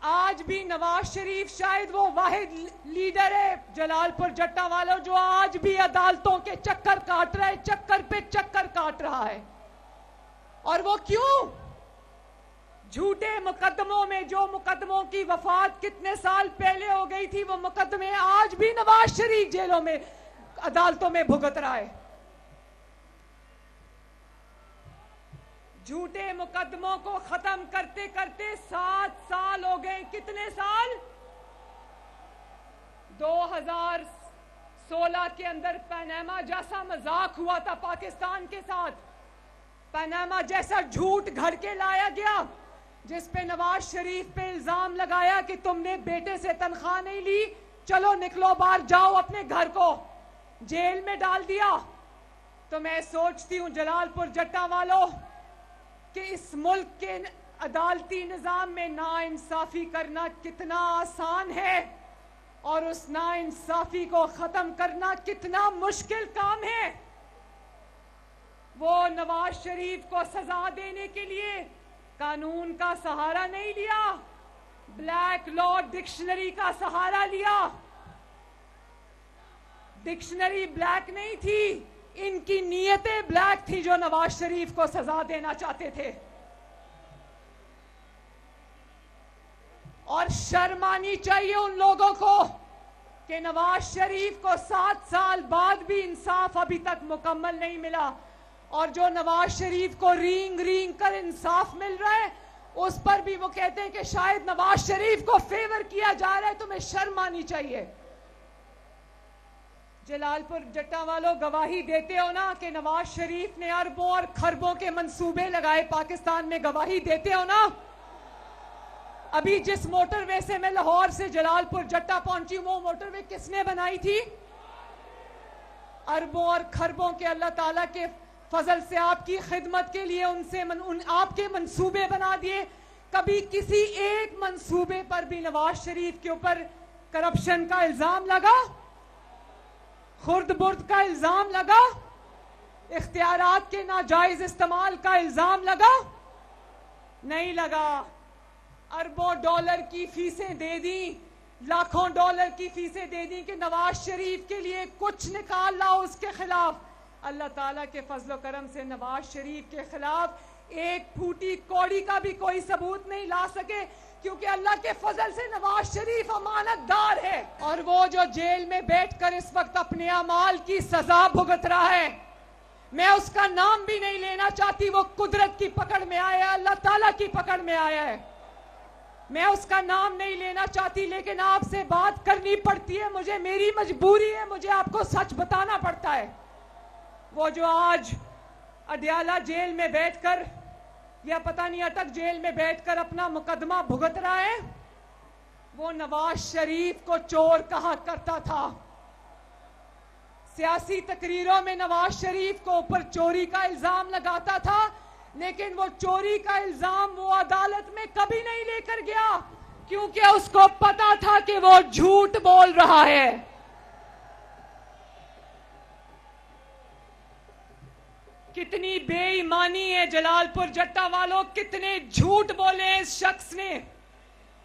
आज भी नवाज शरीफ शायद वो वाहिद लीडर है जलालपुर जट्टा वालों जो आज भी अदालतों के चक्कर काट रहा है, चक्कर पे चक्कर काट रहा है। और वो क्यों? झूठे मुकदमों में, जो मुकदमों की वफात कितने साल पहले हो गई थी, वो मुकदमे आज भी नवाज शरीफ जेलों में, अदालतों में भुगत रहा है। झूठे मुकदमों को खत्म करते करते 7 साल हो गए। कितने साल? 2016 के अंदर पनामा जैसा मजाक हुआ था पाकिस्तान के साथ, पनामा जैसा झूठ घर के लाया गया, जिस पे नवाज शरीफ पे इल्जाम लगाया कि तुमने बेटे से तनख्वाह नहीं ली, चलो निकलो बाहर, जाओ अपने घर को, जेल में डाल दिया। तो मैं सोचती हूं जलालपुर जट्टा वालों कि इस मुल्क के अदालती निजाम में नाइंसाफी करना कितना आसान है और उस नाइंसाफी को खत्म करना कितना मुश्किल काम है। वो नवाज शरीफ को सजा देने के लिए कानून का सहारा नहीं लिया, ब्लैक लॉ डिक्शनरी का सहारा लिया। डिक्शनरी ब्लैक नहीं थी, इनकी नीयतें ब्लैक थी जो नवाज शरीफ को सजा देना चाहते थे। और शर्म आनी चाहिए उन लोगों को कि नवाज शरीफ को 7 साल बाद भी इंसाफ अभी तक मुकम्मल नहीं मिला, और जो नवाज शरीफ को रींग रींग कर इंसाफ मिल रहा है उस पर भी वो कहते हैं कि शायद नवाज शरीफ को फेवर किया जा रहा है। तुम्हें शर्म आनी चाहिए। जलालपुर जट्टा वालों, गवाही देते हो ना कि नवाज शरीफ ने अरबों और खरबों के मंसूबे लगाए पाकिस्तान में, गवाही देते हो ना? अभी जिस मोटरवे से मैं लाहौर से जलालपुर जट्टा पहुंची, वो मोटरवे किसने बनाई थी? अरबों और खरबों के अल्लाह ताला के फजल से आपकी खिदमत के लिए आपके मंसूबे बना दिए। कभी किसी एक मंसूबे पर भी नवाज शरीफ के ऊपर करप्शन का इल्जाम लगा? खुर्द बुर्द का इल्जाम लगा? इख्तियारात के नाजायज इस्तेमाल का इल्जाम लगा? नहीं लगा। अरबों डॉलर की फीसें दे दी, लाखों डॉलर की फीसें दे दी कि नवाज शरीफ के लिए कुछ निकाल लाओ उसके खिलाफ। अल्लाह ताला के फजलो करम से नवाज शरीफ के खिलाफ एक फूटी कौड़ी का भी कोई सबूत नहीं ला सके, क्योंकि अल्लाह के फजल से नवाज शरीफ अमानतदार है। और वो जो जेल में बैठकर इस वक्त अपने अमाल की सजा भुगत रहा है, मैं उसका नाम भी नहीं लेना चाहती। वो कुदरत की पकड़ में आया है, अल्लाह ताला की पकड़ में आया है। मैं उसका नाम नहीं लेना चाहती, लेकिन आपसे बात करनी पड़ती है मुझे, मेरी मजबूरी है, मुझे आपको सच बताना पड़ता है। वो जो आज अडयाला जेल में बैठकर या पता नहीं अटक जेल में बैठकर अपना मुकदमा भुगत रहा है, वो नवाज शरीफ को चोर कहा करता था। सियासी तकरीरों में नवाज शरीफ को ऊपर चोरी का इल्जाम लगाता था, लेकिन वो चोरी का इल्जाम वो अदालत में कभी नहीं लेकर गया, क्योंकि उसको पता था कि वो झूठ बोल रहा है। कितनी बेईमानी है जलालपुर जट्टा वालों, कितने झूठ बोले इस शख्स ने।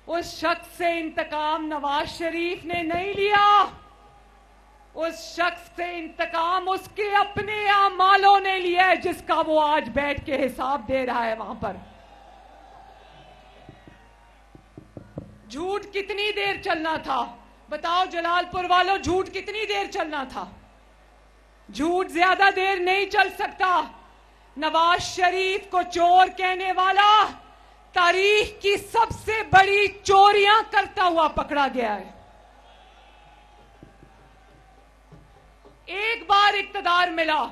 उस शख्स से इंतकाम नवाज शरीफ ने नहीं लिया, उस शख्स से इंतकाम उसके अपने आमालों ने लिया है, जिसका वो आज बैठ के हिसाब दे रहा है वहां पर। झूठ कितनी देर चलना था बताओ जलालपुर वालों, झूठ कितनी देर चलना था? झूठ ज्यादा देर नहीं चल सकता। नवाज शरीफ को चोर कहने वाला तारीख की सबसे बड़ी चोरियां करता हुआ पकड़ा गया है। एक बार इक्तदार मिला,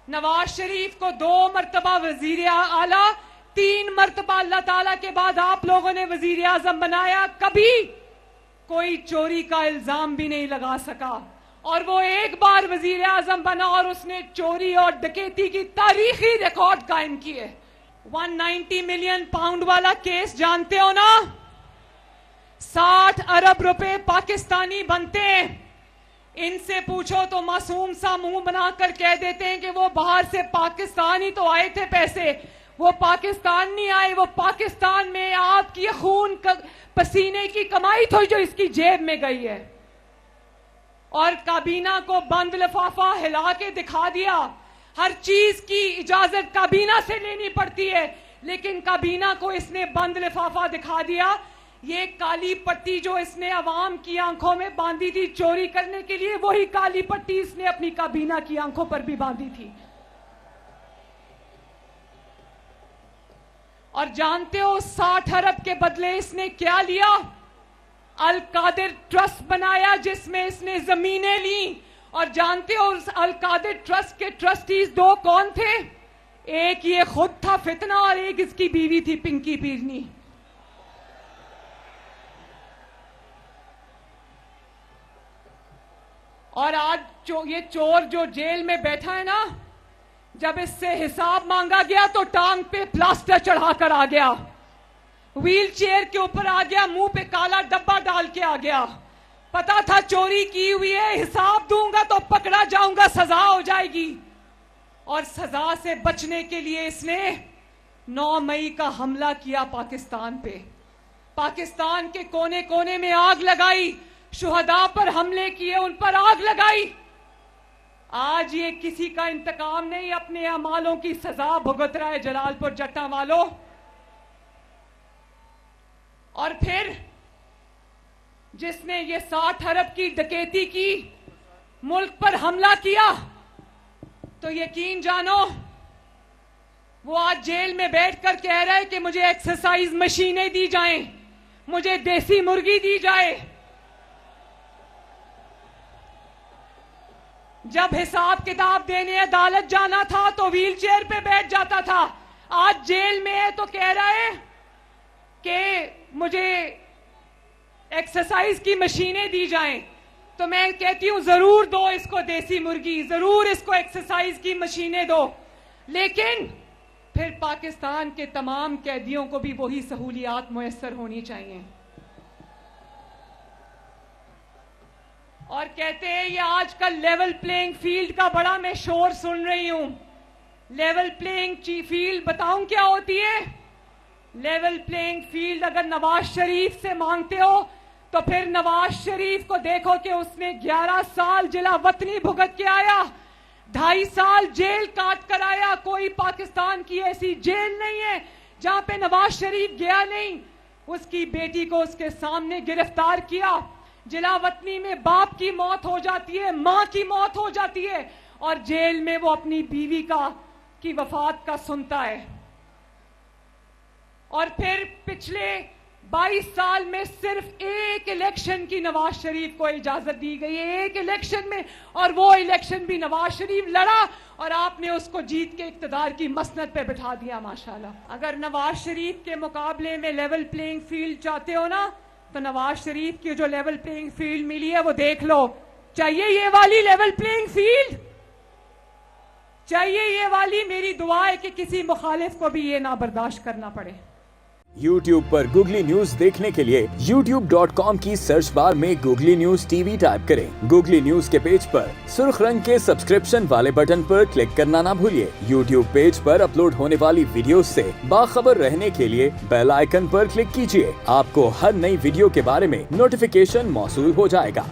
नवाज शरीफ को 2 मरतबा वजीर आला, 3 मरतबा अल्लाह ताला के बाद आप लोगों ने वजीर आजम बनाया, कभी कोई चोरी का इल्जाम भी नहीं लगा सका। और वो एक बार वजीर आजम बना और उसने चोरी और डकैती की तारीखी रिकॉर्ड कायम किए। 190 मिलियन पाउंड वाला केस जानते हो ना? 60 अरब रुपए पाकिस्तानी बनते हैं। इनसे पूछो तो मासूम सा मुंह बनाकर कह देते हैं कि वो बाहर से पाकिस्तान ही तो आए थे पैसे। वो पाकिस्तान नहीं आए, वो पाकिस्तान में आपकी खून पसीने की कमाई थी जो इसकी जेब में गई है। और काबीना को बंद लिफाफा हिला के दिखा दिया। हर चीज की इजाजत काबीना से लेनी पड़ती है, लेकिन काबीना को इसने बंद लिफाफा दिखा दिया। ये काली पट्टी जो इसने अवाम की आंखों में बांधी थी चोरी करने के लिए, वही काली पट्टी इसने अपनी काबीना की आंखों पर भी बांधी थी। और जानते हो 60 अरब के बदले इसने क्या लिया? अल कादिर ट्रस्ट बनाया जिसमें इसने जमीनें ली। और जानते हो उस अल कादिर ट्रस्ट के ट्रस्टीज 2 कौन थे? एक ये खुद था फितना और एक इसकी बीवी थी पिंकी पीरनी। और आज ये चोर जो जेल में बैठा है ना, जब इससे हिसाब मांगा गया तो टांग पे प्लास्टर चढ़ाकर आ गया, व्हील चेयर के ऊपर आ गया, मुंह पे काला डब्बा डाल के आ गया। पता था चोरी की हुई है, हिसाब दूंगा तो पकड़ा जाऊंगा, सजा हो जाएगी। और सजा से बचने के लिए इसने 9 मई का हमला किया पाकिस्तान पे। पाकिस्तान के कोने कोने में आग लगाई, शुहदा पर हमले किए, उन पर आग लगाई। आज ये किसी का इंतकाम नहीं, अपने अमालों की सजा भुगत रहा है जलालपुर जट्टा वालों। और फिर जिसने ये 60 अरब की डकैती की, मुल्क पर हमला किया, तो यकीन जानो वो आज जेल में बैठकर कह रहा है कि मुझे एक्सरसाइज मशीनें दी जाएं, मुझे देसी मुर्गी दी जाए। जब हिसाब किताब देने अदालत जाना था तो व्हील चेयर पे बैठ जाता था, आज जेल में है तो कह रहा है कि मुझे एक्सरसाइज की मशीनें दी जाएं। तो मैं कहती हूं जरूर दो इसको देसी मुर्गी, जरूर इसको एक्सरसाइज की मशीनें दो, लेकिन फिर पाकिस्तान के तमाम कैदियों को भी वही सहूलियात मुयस्सर होनी चाहिए। और कहते हैं ये आजकल लेवल प्लेइंग फील्ड का बड़ा मैं शोर सुन रही हूं। लेवल प्लेइंग फील्ड बताऊं क्या होती है? लेवल प्लेइंग फील्ड अगर नवाज शरीफ से मांगते हो तो फिर नवाज शरीफ को देखो कि उसने 11 साल जिला वतनी भुगत के आया, 2.5 साल जेल काट कर आया। कोई पाकिस्तान की ऐसी जेल नहीं है जहां पे नवाज शरीफ गया नहीं। उसकी बेटी को उसके सामने गिरफ्तार किया, जिला वतनी में बाप की मौत हो जाती है, मां की मौत हो जाती है, और जेल में वो अपनी बीवी की वफात का सुनता है। और फिर पिछले 22 साल में सिर्फ एक इलेक्शन की नवाज शरीफ को इजाजत दी गई है, एक इलेक्शन में, और वो इलेक्शन भी नवाज शरीफ लड़ा और आपने उसको जीत के इक्तदार की मसनद पे बिठा दिया माशाल्लाह। अगर नवाज शरीफ के मुकाबले में लेवल प्लेइंग फील्ड चाहते हो ना, तो नवाज शरीफ की जो लेवल प्लेइंग फील्ड मिली है वो देख लो। चाहिए ये वाली लेवल प्लेइंग फील्ड? चाहिए ये वाली? मेरी दुआ है कि किसी मुखालिफ को भी ये ना बर्दाश्त करना पड़े। YouTube पर गूगली न्यूज देखने के लिए youtube.com की सर्च बार में गूगली न्यूज टीवी टाइप करें। गूगली न्यूज के पेज पर सुर्ख रंग के सब्सक्रिप्शन वाले बटन पर क्लिक करना ना भूलिए। YouTube पेज पर अपलोड होने वाली वीडियो से बाखबर रहने के लिए बेल आइकन पर क्लिक कीजिए। आपको हर नई वीडियो के बारे में नोटिफिकेशन मौसूल हो जाएगा।